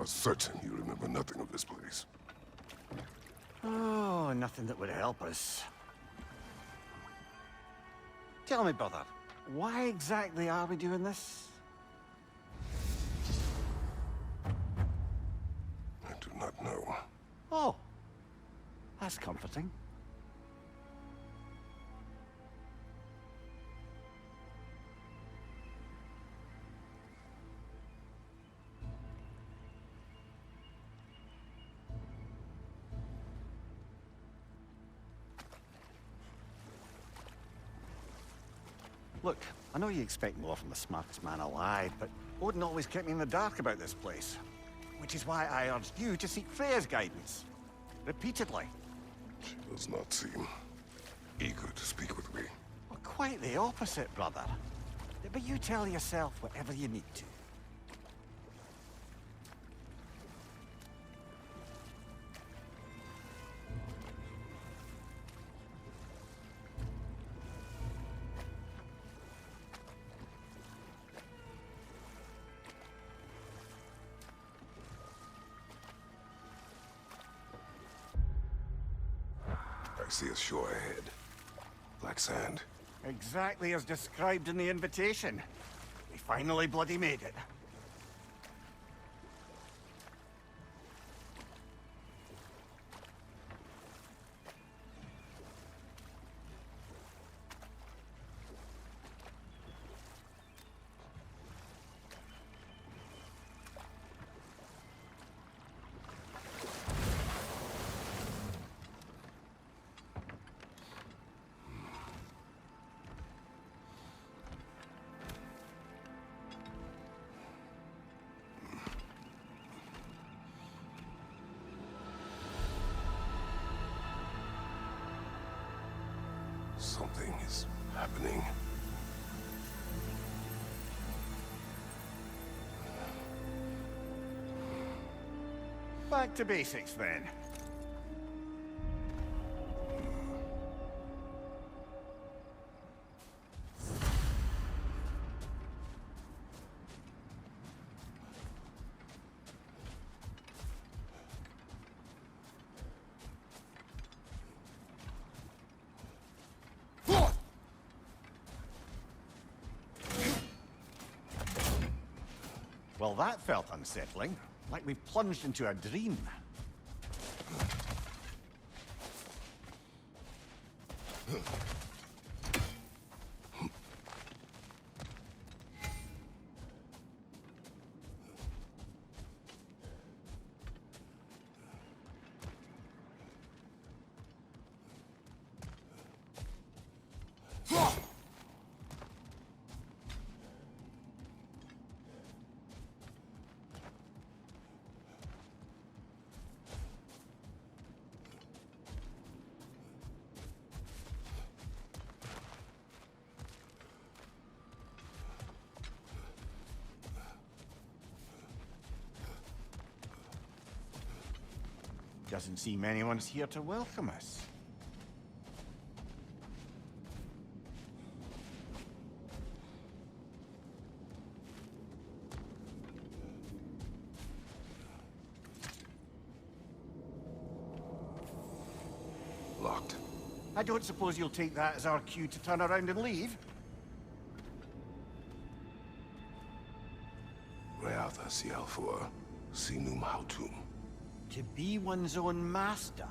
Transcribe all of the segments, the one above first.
certain you remember nothing of this place. Oh, nothing that would help us. Tell me, brother, why exactly are we doing this? I do not know. Oh, that's comforting. Look, I know you expect more from the smartest man alive, but Odin always kept me in the dark about this place. Which is why I urged you to seek Freya's guidance. Repeatedly. She does not seem eager to speak with me. Well, quite the opposite, brother. But you tell yourself whatever you need to. I see a shore ahead. Black sand. Exactly as described in the invitation. We finally bloody made it. Something is happening. Back to basics, then. Well, that felt unsettling. Like we've plunged into a dream. Doesn't seem anyone's here to welcome us. Locked. I don't suppose you'll take that as our cue to turn around and leave? Reatha Sialfur, Sinum Hautum. To be one's own master.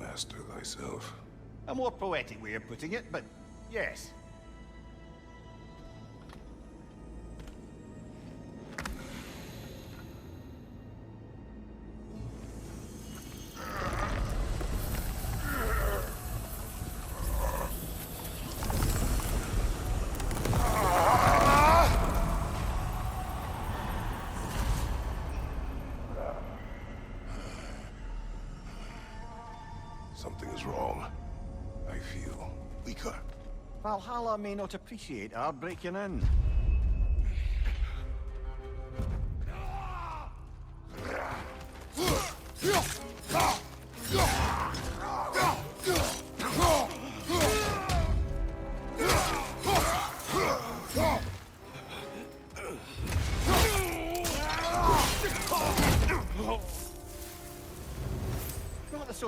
Master thyself. A more poetic way of putting it, but yes. Something is wrong. I feel weaker. Valhalla may not appreciate our breaking in.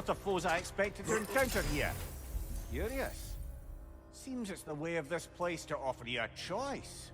sort of foes I expected to encounter here. Curious. Seems it's the way of this place to offer you a choice.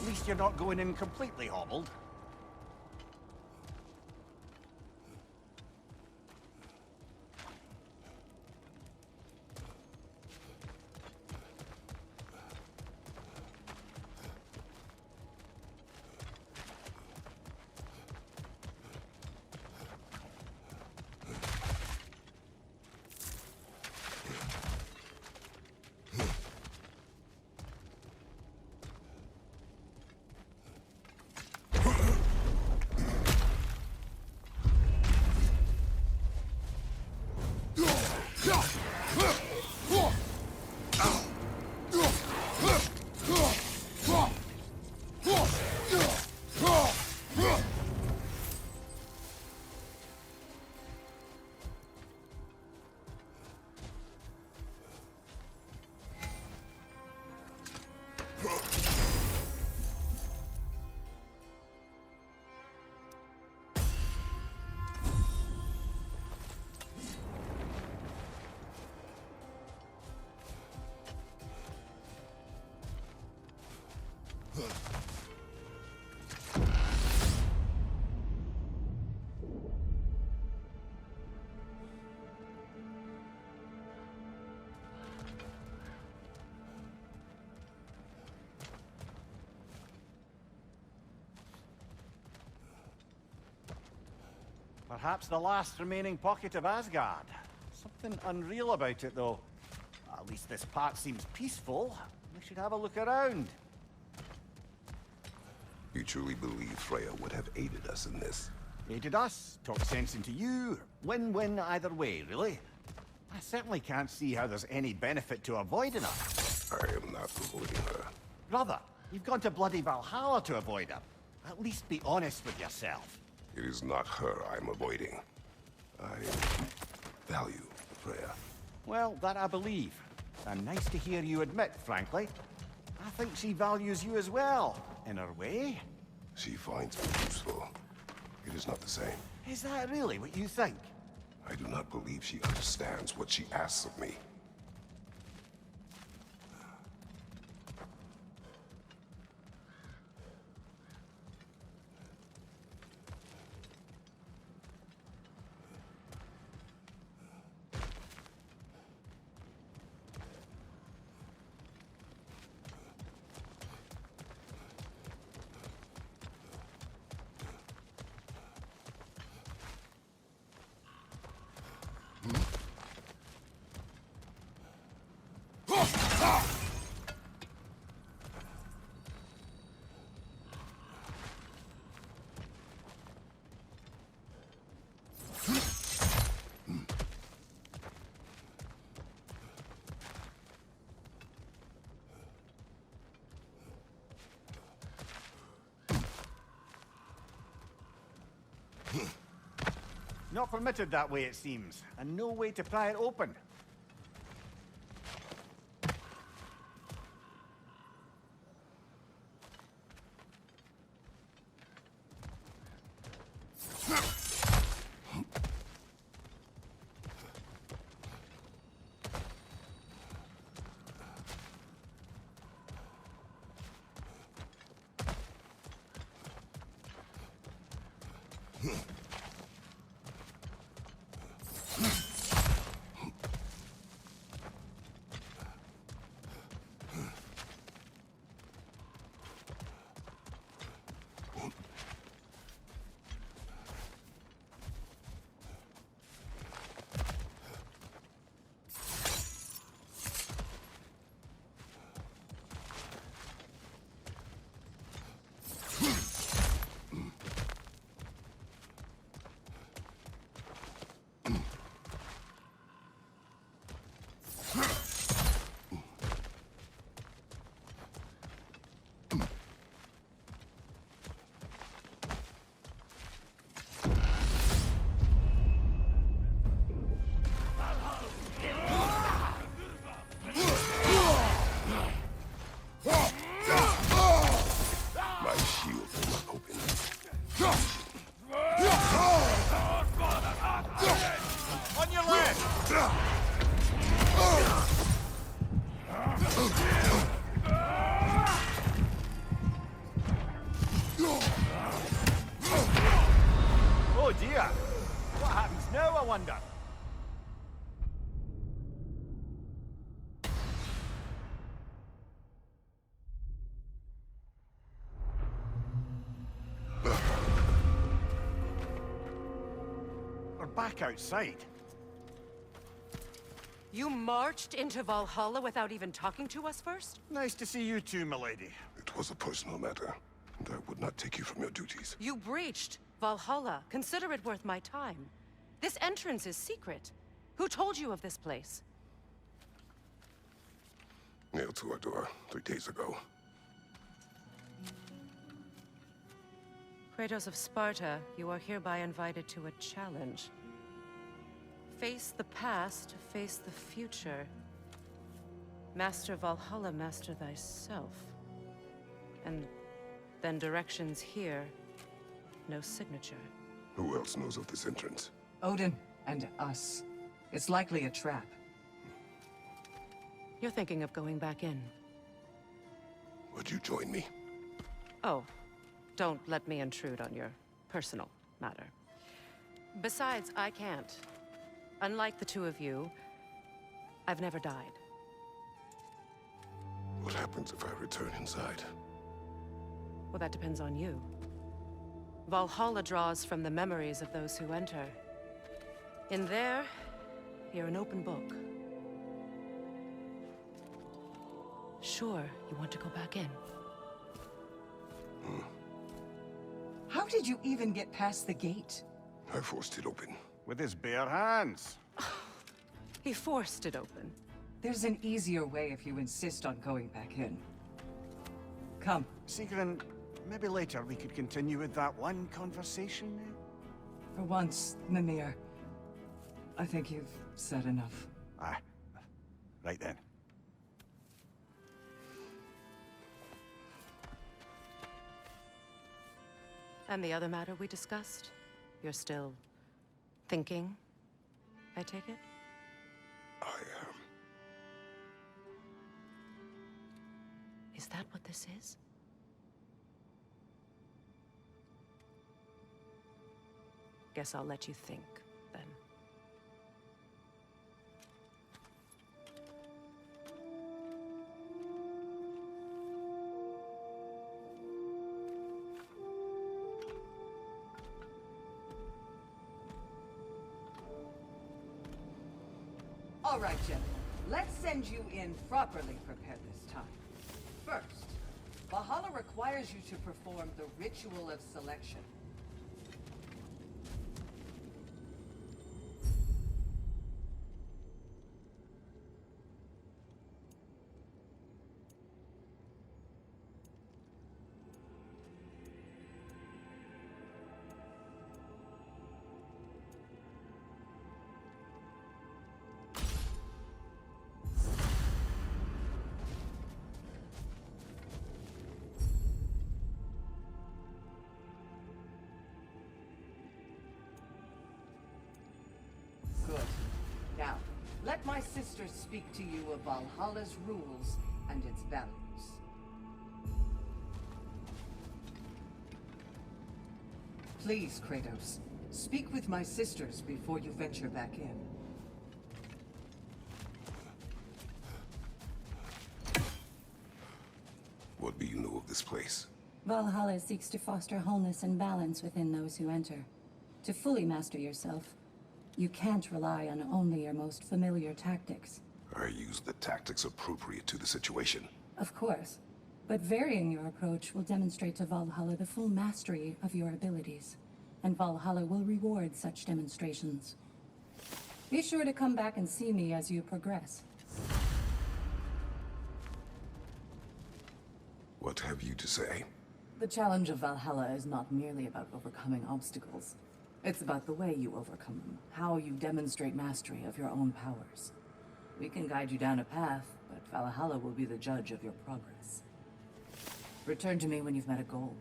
At least you're not going in completely hobbled. Perhaps the last remaining pocket of Asgard. Something unreal about it, though. At least this part seems peaceful. We should have a look around. You truly believe Freya would have aided us in this? Aided us, talked sense into you. Win-win either way, really. I certainly can't see how there's any benefit to avoiding her. I am not avoiding her. Brother, you've gone to bloody Valhalla to avoid her. At least be honest with yourself. It is not her I'm avoiding. I value Freya. Well, that I believe. And nice to hear you admit, frankly. I think she values you as well, in her way. She finds me useful. It is not the same. Is that really what you think? I do not believe she understands what she asks of me. Not permitted that way, it seems, and no way to pry it open. On your left! Oh dear! What happens now, I wonder? We're back outside. You marched into Valhalla without even talking to us first? Nice to see you too, milady. It was a personal matter, and I would not take you from your duties. You breached Valhalla. Consider it worth my time. This entrance is secret. Who told you of this place? Nailed to our door 3 days ago. Kratos of Sparta, you are hereby invited to a challenge. Face the past, face the future. Master Valhalla, master thyself. And then directions here, no signature. Who else knows of this entrance? Odin and us. It's likely a trap. You're thinking of going back in. Would you join me? Oh, don't let me intrude on your personal matter. Besides, I can't. Unlike the two of you, I've never died. What happens if I return inside? Well, that depends on you. Valhalla draws from the memories of those who enter. In there, you're an open book. Sure, you want to go back in. How did you even get past the gate? I forced it open. With his bare hands. He forced it open. There's an easier way if you insist on going back in. Come. Sigrun, maybe later we could continue with that one conversation. For once, Mimir. I think you've said enough. Ah, right then. And the other matter we discussed? You're still thinking, I take it? I am. Is that what this is? Guess I'll let you think, then. All right, gentlemen. Let's send you in properly prepared this time. First, Valhalla requires you to perform the ritual of selection. Good. Now, let my sister speak to you of Valhalla's rules and its values. Please, Kratos, speak with my sisters before you venture back in. What do you know of this place? Valhalla seeks to foster wholeness and balance within those who enter. To fully master yourself, you can't rely on only your most familiar tactics. I use the tactics appropriate to the situation. Of course, but varying your approach will demonstrate to Valhalla the full mastery of your abilities, and Valhalla will reward such demonstrations. Be sure to come back and see me as you progress. What have you to say? The challenge of Valhalla is not merely about overcoming obstacles. It's about the way you overcome them, how you demonstrate mastery of your own powers. We can guide you down a path, but Valhalla will be the judge of your progress. Return to me when you've met a goal,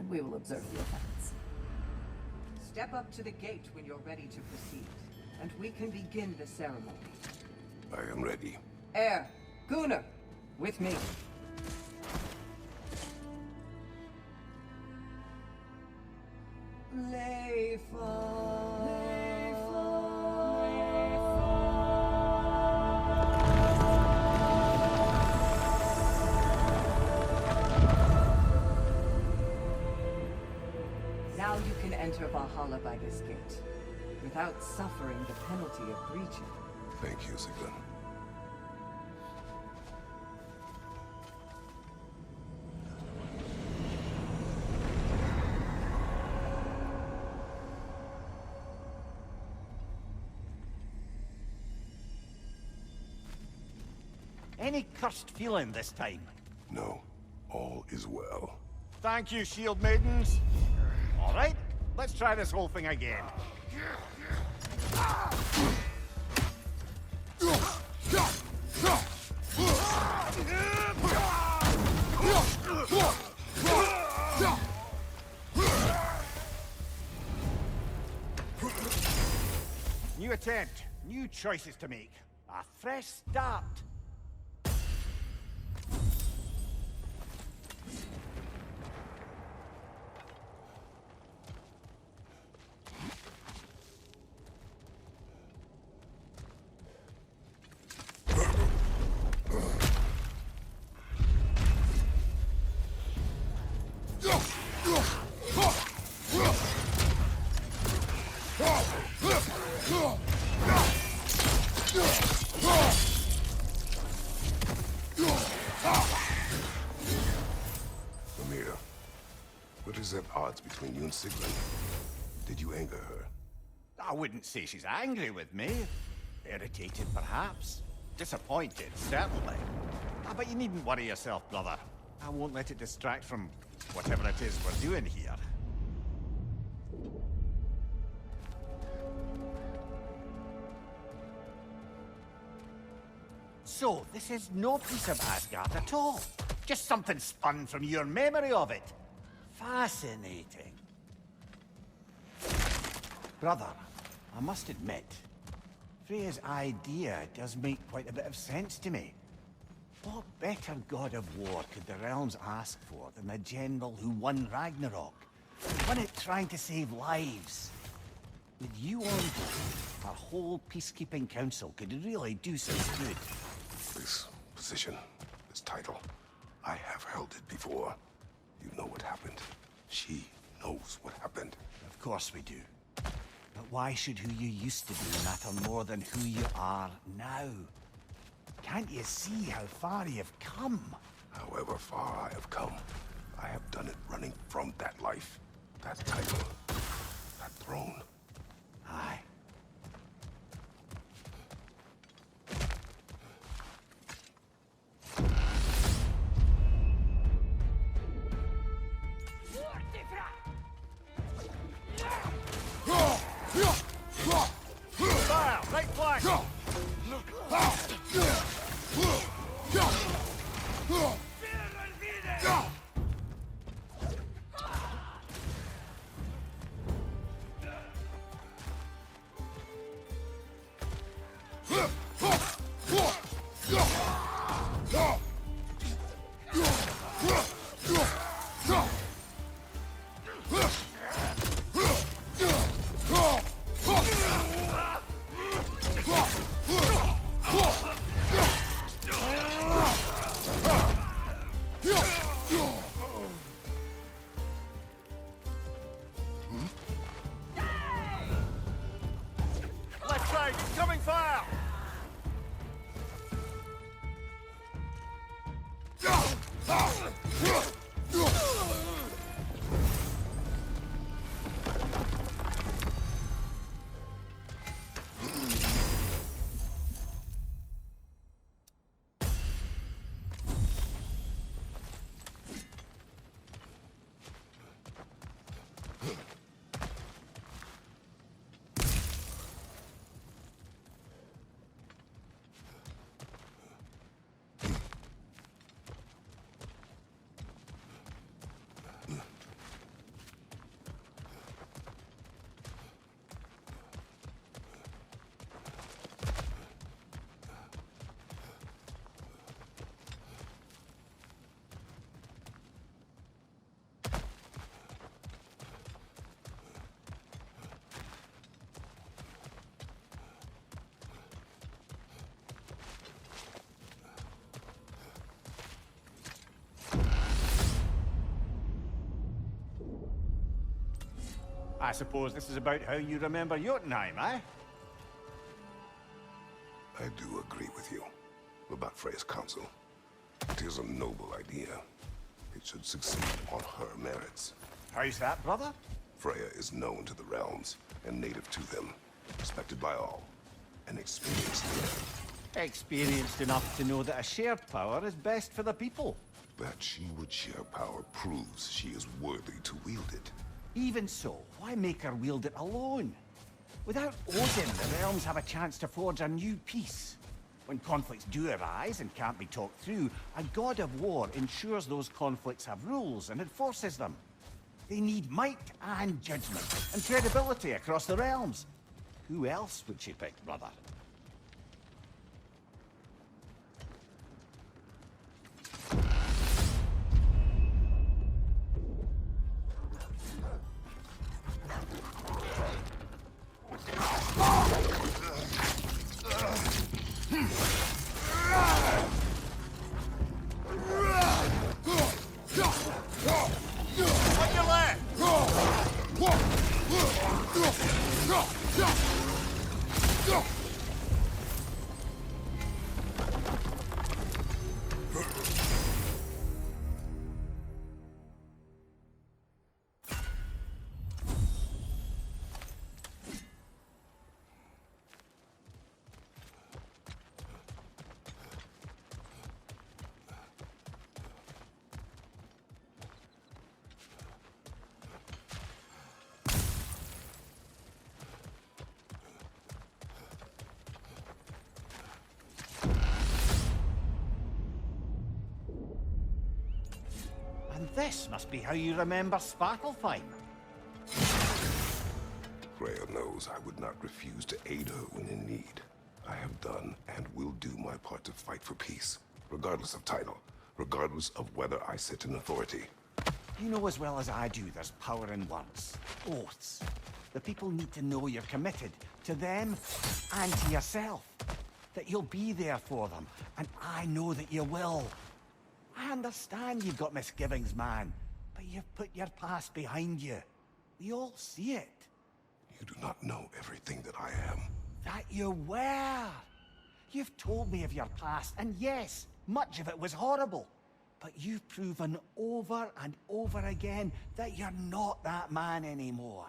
and we will observe the effects. Step up to the gate when you're ready to proceed, and we can begin the ceremony. I am ready. Air, Gunnar, with me. Now you can enter Valhalla by this gate, without suffering the penalty of breaching. Thank you, Sigrun. Any cursed feeling this time? No, all is well. Thank you, shield maidens. All right, let's try this whole thing again. New attempt, new choices to make. A fresh start. Amir, what is at odds between you and Sigrun? Did you anger her? I wouldn't say she's angry with me. Irritated, perhaps. Disappointed, certainly. But you needn't worry yourself, brother. I won't let it distract from whatever it is we're doing here. So, this is no piece of Asgard at all. Just something spun from your memory of it. Fascinating. Brother, I must admit, Freya's idea does make quite a bit of sense to me. What better god of war could the realms ask for than the general who won Ragnarok? Won it trying to save lives. With you on board, our whole peacekeeping council could really do some good. This position, this title, I have held it before. You know what happened. She knows what happened. Of course we do. But why should who you used to be matter more than who you are now? Can't you see how far you've come? However far I have come, I have done it running from that life, that title, that throne. Aye. Fire! Right flank! Left side, incoming fire! I suppose this is about how you remember Jotunheim, eh? I do agree with you about Freya's council. It is a noble idea. It should succeed on her merits. How's that, brother? Freya is known to the realms and native to them, respected by all, and experienced enough. Experienced enough to know that a shared power is best for the people. That she would share power proves she is worthy to wield it. Even so, why make her wield it alone? Without Odin, the realms have a chance to forge a new peace. When conflicts do arise and can't be talked through, a god of war ensures those conflicts have rules and enforces them. They need might and judgment, and credibility across the realms. Who else would she pick, brother? And this must be how you remember Svartalfheim. Freya knows I would not refuse to aid her when in need. I have done and will do my part to fight for peace, regardless of title, regardless of whether I sit in authority. You know as well as I do there's power in words. Oaths. The people need to know you're committed to them and to yourself. That you'll be there for them, and I know that you will. I understand you've got misgivings, man, but you've put your past behind you. We all see it. You do not know everything that I am. That you were. You've told me of your past, and yes, much of it was horrible. But you've proven over and over again that you're not that man anymore.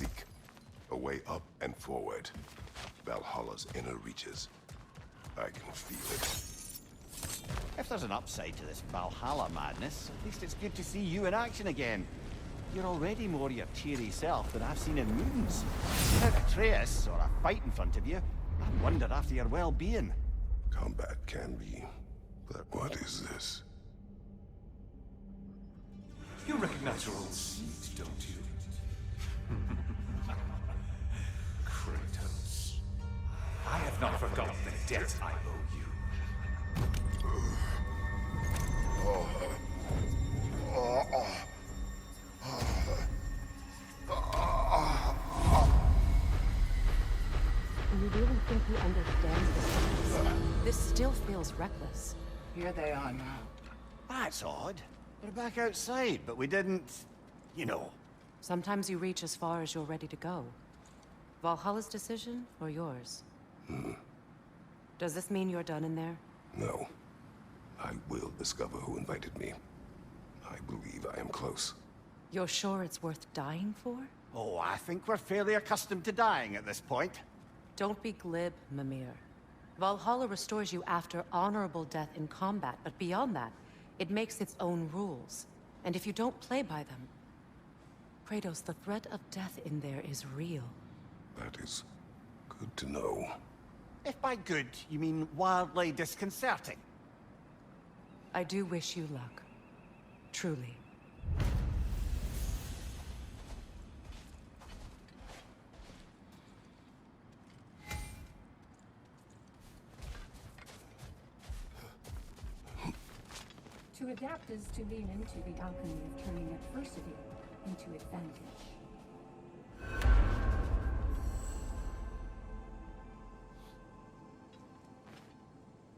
seek. A way up and forward. Valhalla's inner reaches. I can feel it. If there's an upside to this Valhalla madness, at least it's good to see you in action again. You're already more your cheery self than I've seen in moons. Without Atreus or a fight in front of you, I wonder after your well-being. Combat can be, but what is this? You recognize your old seat, don't you? Kratos. I have not forgotten the debt I owe you. You really think he understands this? This still feels reckless. Here they are now. That's odd. We're back outside, but we didn't... you know. Sometimes you reach as far as you're ready to go. Valhalla's decision, or yours? Does this mean you're done in there? No. I will discover who invited me. I believe I am close. You're sure it's worth dying for? Oh, I think we're fairly accustomed to dying at this point. Don't be glib, Mimir. Valhalla restores you after honorable death in combat, but beyond that, it makes its own rules. And if you don't play by them... Kratos, the threat of death in there is real. That is good to know. If by good, you mean wildly disconcerting. I do wish you luck. Truly. To adapt is to lean into the alchemy of turning adversity into advantage.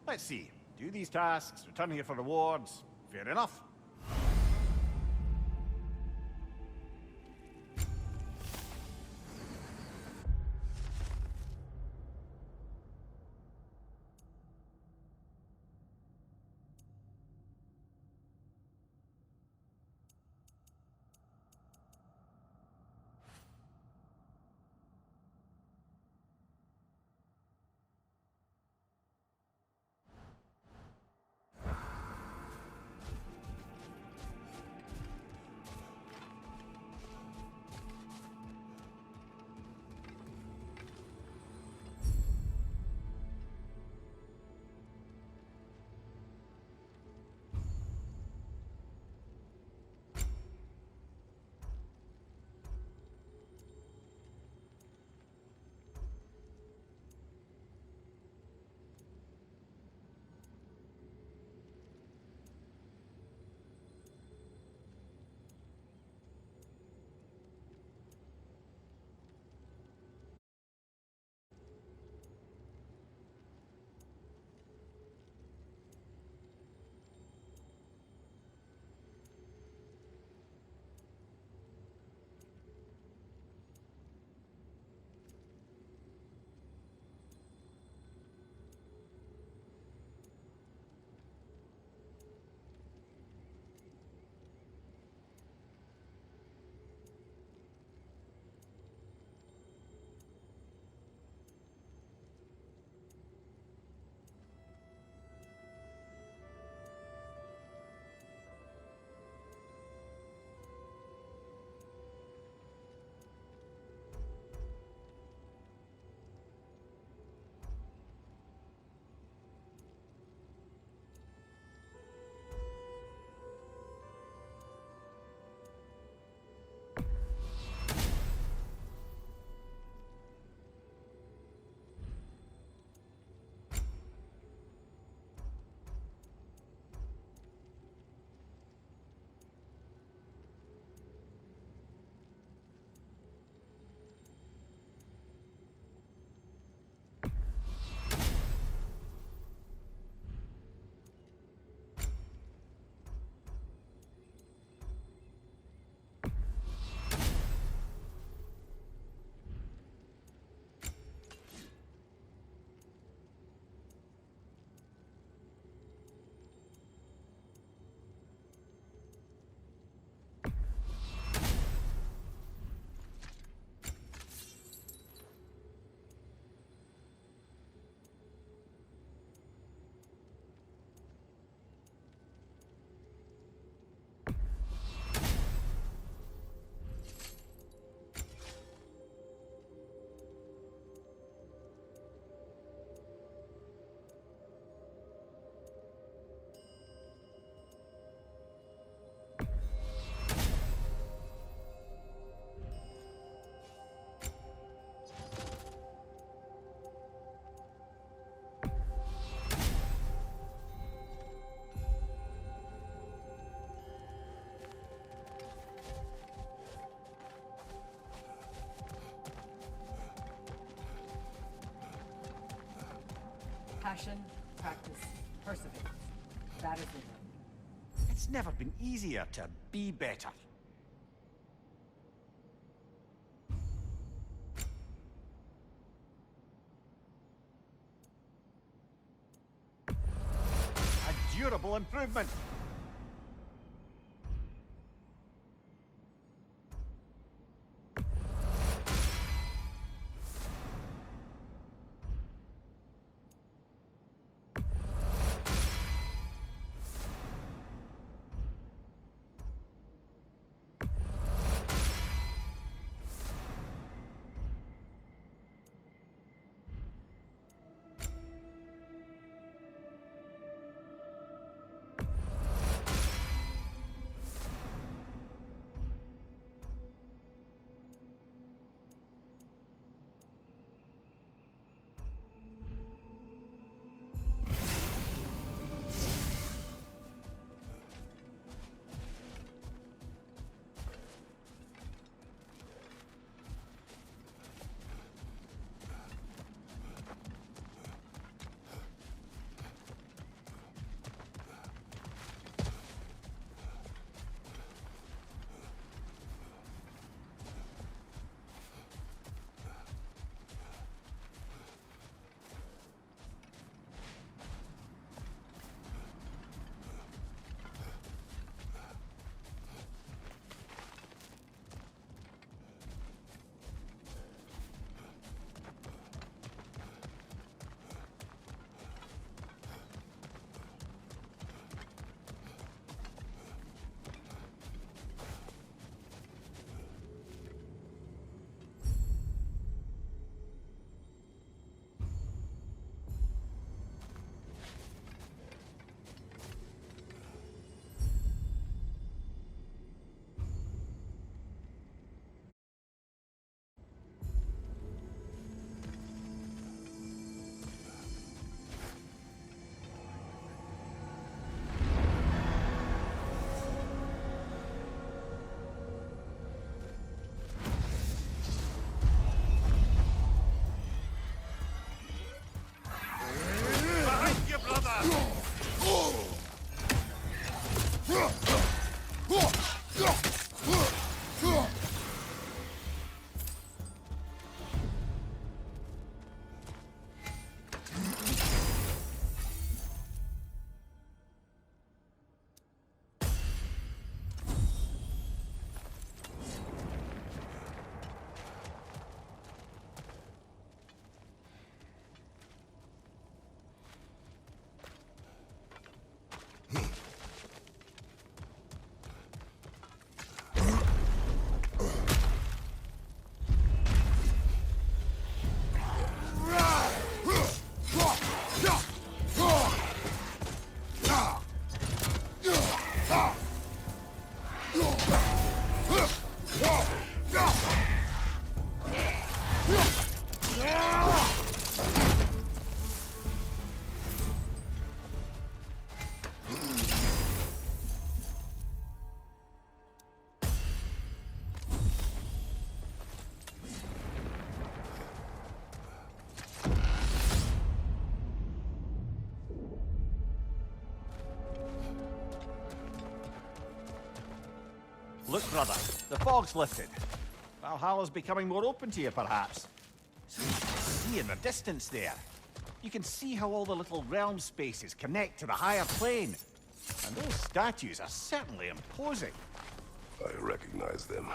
Let's see. Do these tasks, return here for rewards. Fair enough. Passion, practice, perseverance. That is the way. It's never been easier to be better. A durable improvement. Look, brother, the fog's lifted. Valhalla's becoming more open to you, perhaps. See in the distance there. You can see how all the little realm spaces connect to the higher plane. And those statues are certainly imposing. I recognize them.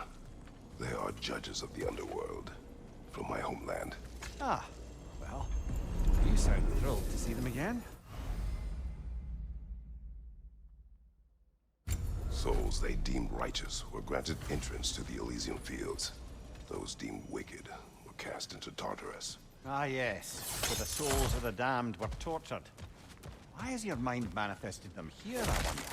They are judges of the underworld, from my homeland. Ah, well, you sound thrilled to see them again. Souls they deemed righteous were granted entrance to the Elysian fields. Those deemed wicked were cast into Tartarus. Ah, yes, where the souls of the damned were tortured. Why has your mind manifested them here, I wonder?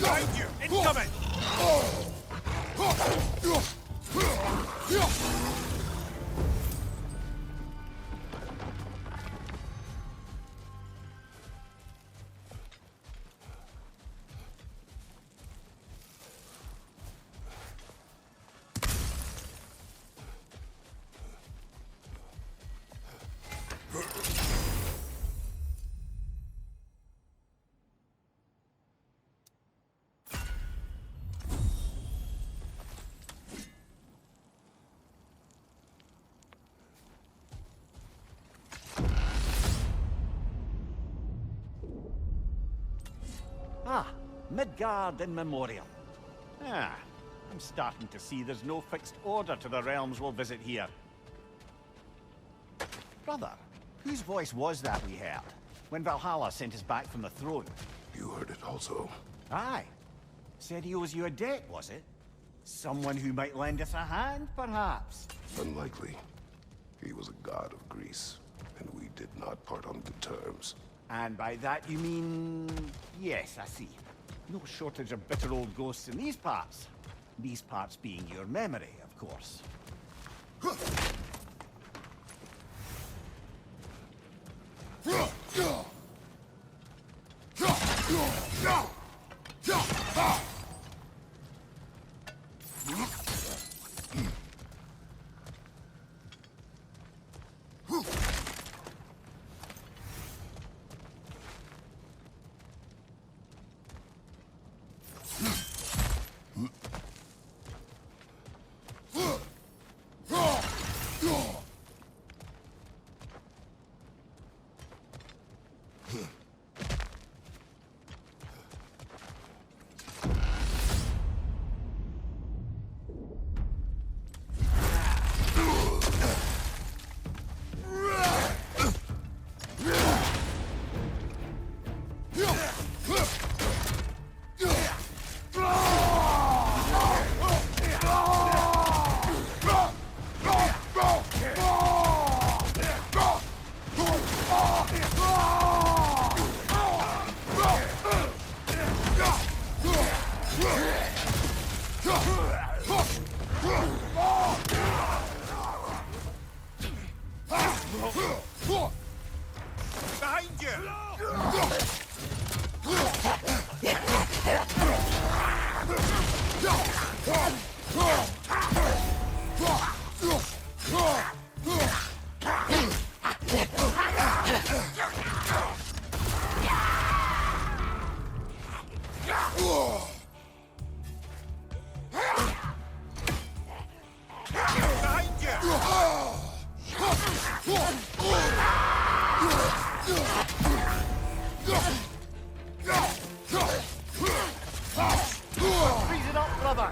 Behind you! Incoming! Ah, Midgard in memoriam. Ah, I'm starting to see there's no fixed order to the realms we'll visit here. Brother, whose voice was that we heard when Valhalla sent us back from the throne? You heard it also. Aye. Said he owes you a debt, was it? Someone who might lend us a hand, perhaps? Unlikely. He was a god of Greece, and we did not part on good terms. And by that you mean... Yes, I see. No shortage of bitter old ghosts in these parts. These parts being your memory, of course. Behind you! Behind Freeze it up, brother!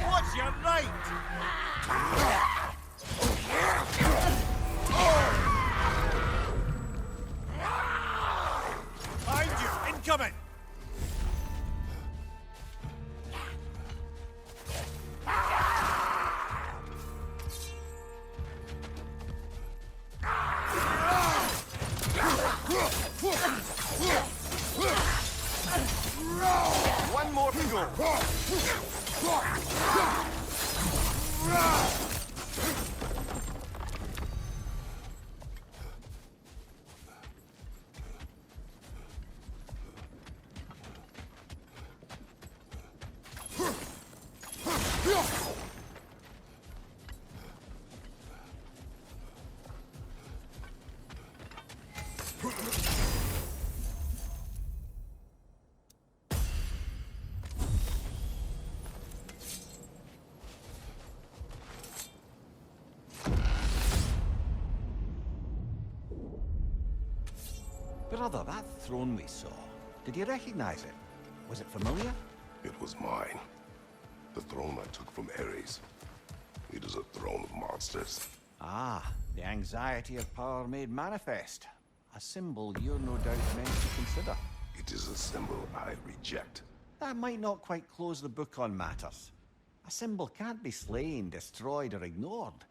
What's your right? Behind you! Incoming! One more to go. Brother, that throne we saw, did you recognize it? Was it familiar? It was mine. The throne I took from Ares. It is a throne of monsters. Ah, the anxiety of power made manifest. A symbol you're no doubt meant to consider. It is a symbol I reject. That might not quite close the book on matters. A symbol can't be slain, destroyed, or ignored.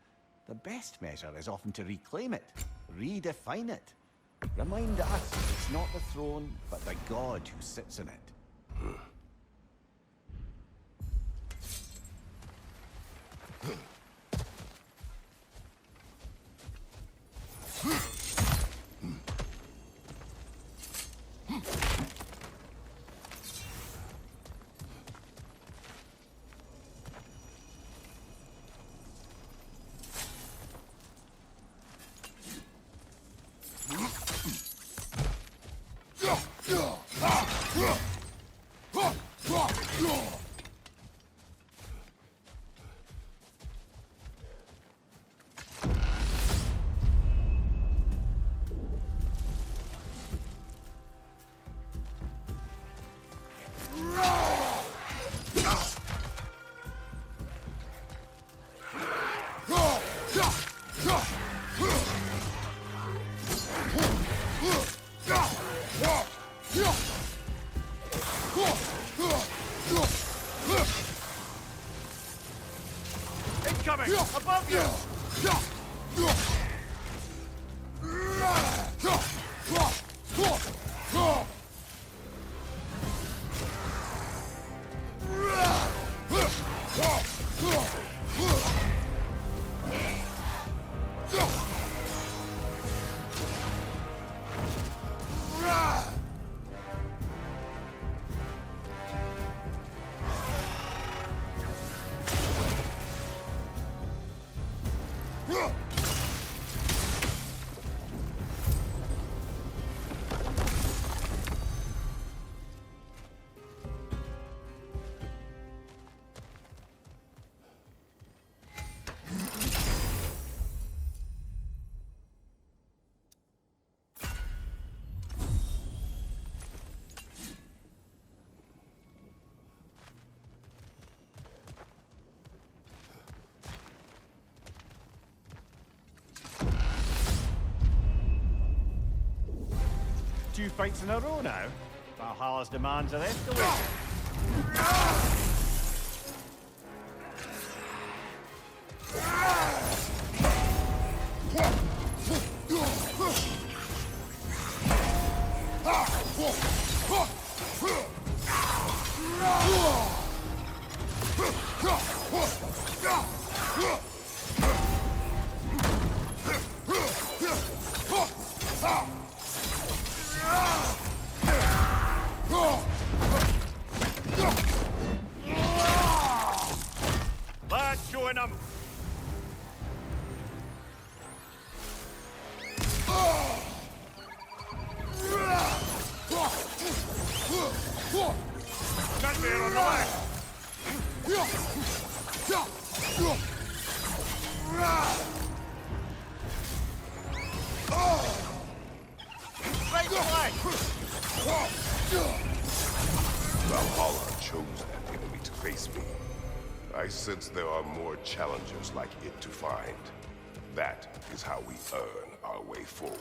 The best measure is often to reclaim it, redefine it. Remind us it's not the throne, but the god who sits in it. Incoming! Above you! Two fights in a row now. Valhalla's demands are escalating. That's showing them. Nightmare on the left. Right flank. Valhalla chose that enemy to face me. I sense there are more challengers like it to find. That is how we earn our way forward.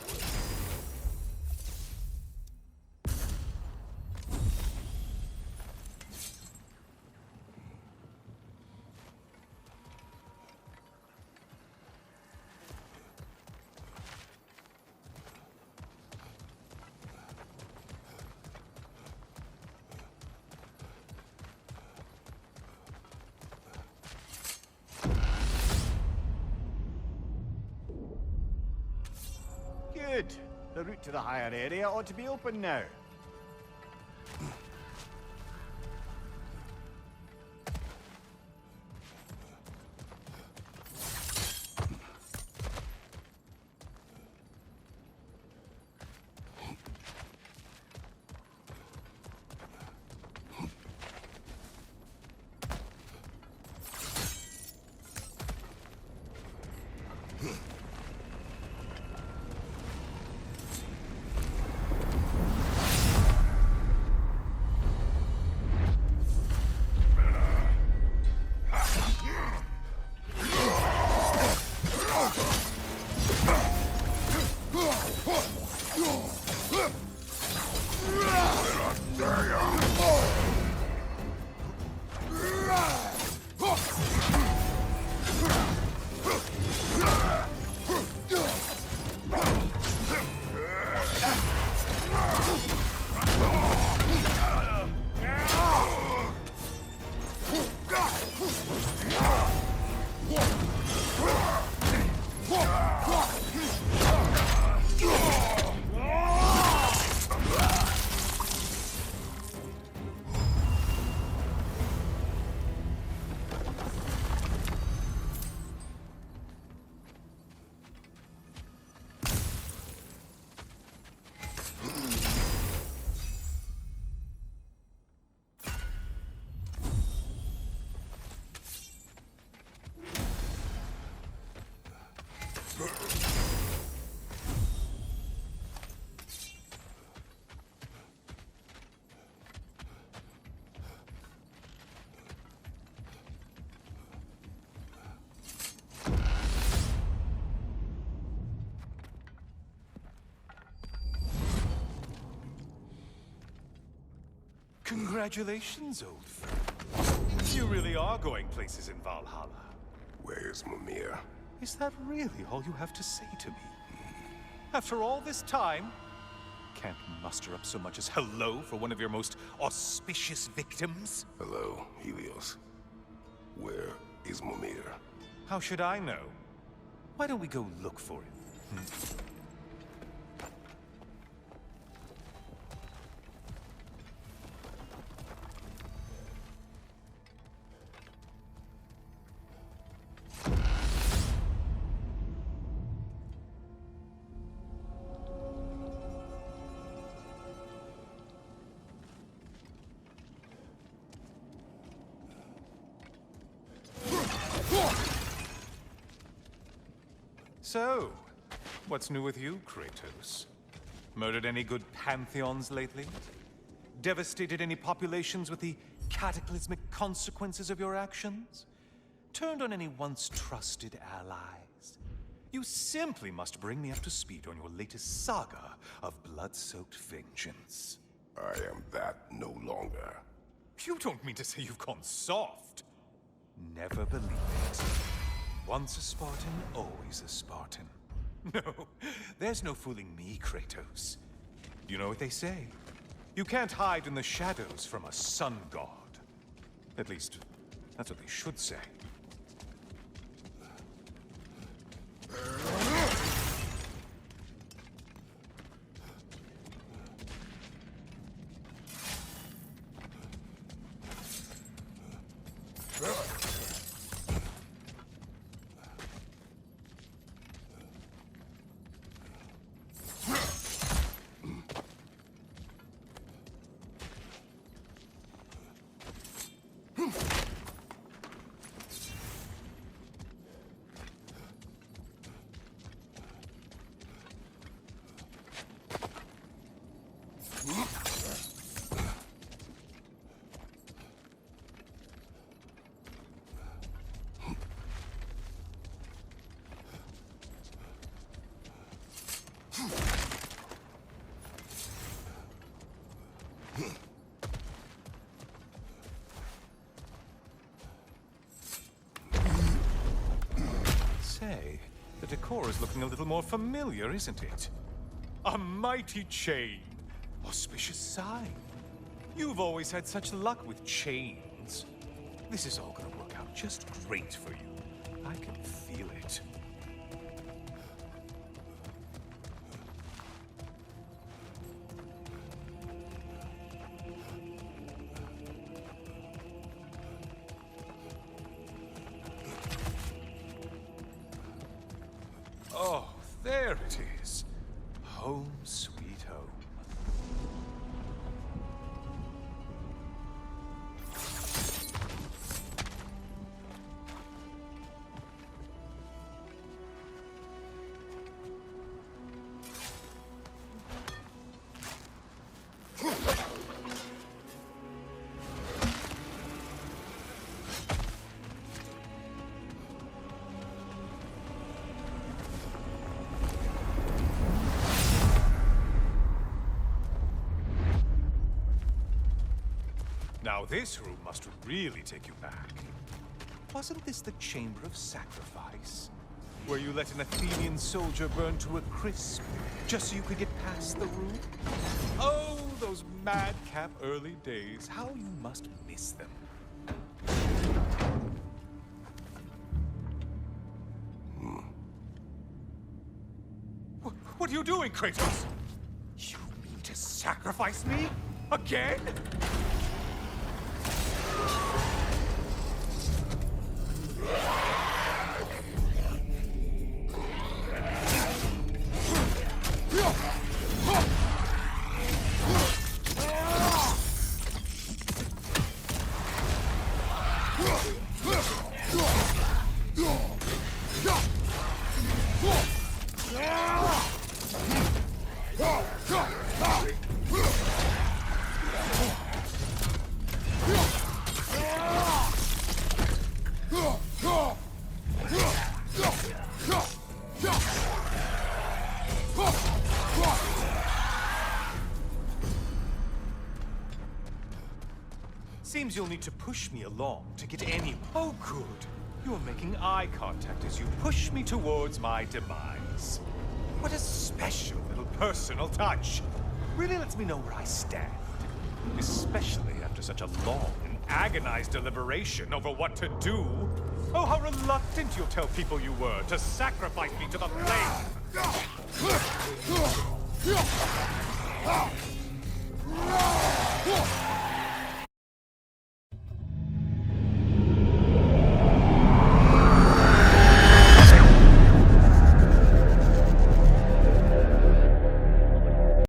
Good. The route to the higher area ought to be open now. Congratulations, old friend. You really are going places in Valhalla. Where's Mimir? Is that really all you have to say to me? After all this time, can't muster up so much as hello for one of your most auspicious victims? Hello, Helios. Where is Mimir? How should I know? Why don't we go look for him? So, what's new with you, Kratos? Murdered any good pantheons lately? Devastated any populations with the cataclysmic consequences of your actions? Turned on any once trusted allies? You simply must bring me up to speed on your latest saga of blood-soaked vengeance. I am that no longer. You don't mean to say you've gone soft? Never believe it. Once a Spartan, always a Spartan. No, there's no fooling me, Kratos. You know what they say? You can't hide in the shadows from a sun god. At least, that's what they should say. Say, the decor is looking a little more familiar, isn't it? A mighty chain. Auspicious sign. You've always had such luck with chains. This is all gonna work out just great for you. I can feel it. There it is. Home sweet home. Now this room must really take you back. Wasn't this the Chamber of Sacrifice? Where you let an Athenian soldier burn to a crisp, just so you could get past the roof? Oh, those madcap early days. How you must miss them. What are you doing, Kratos? You mean to sacrifice me? Again? Seems you'll need to push me along to get anywhere. Oh, good. You're making eye contact as you push me towards my demise. What a special little personal touch. Really lets me know where I stand. Especially after such a long and agonized deliberation over what to do. Oh, how reluctant you'll tell people you were to sacrifice me to the flame.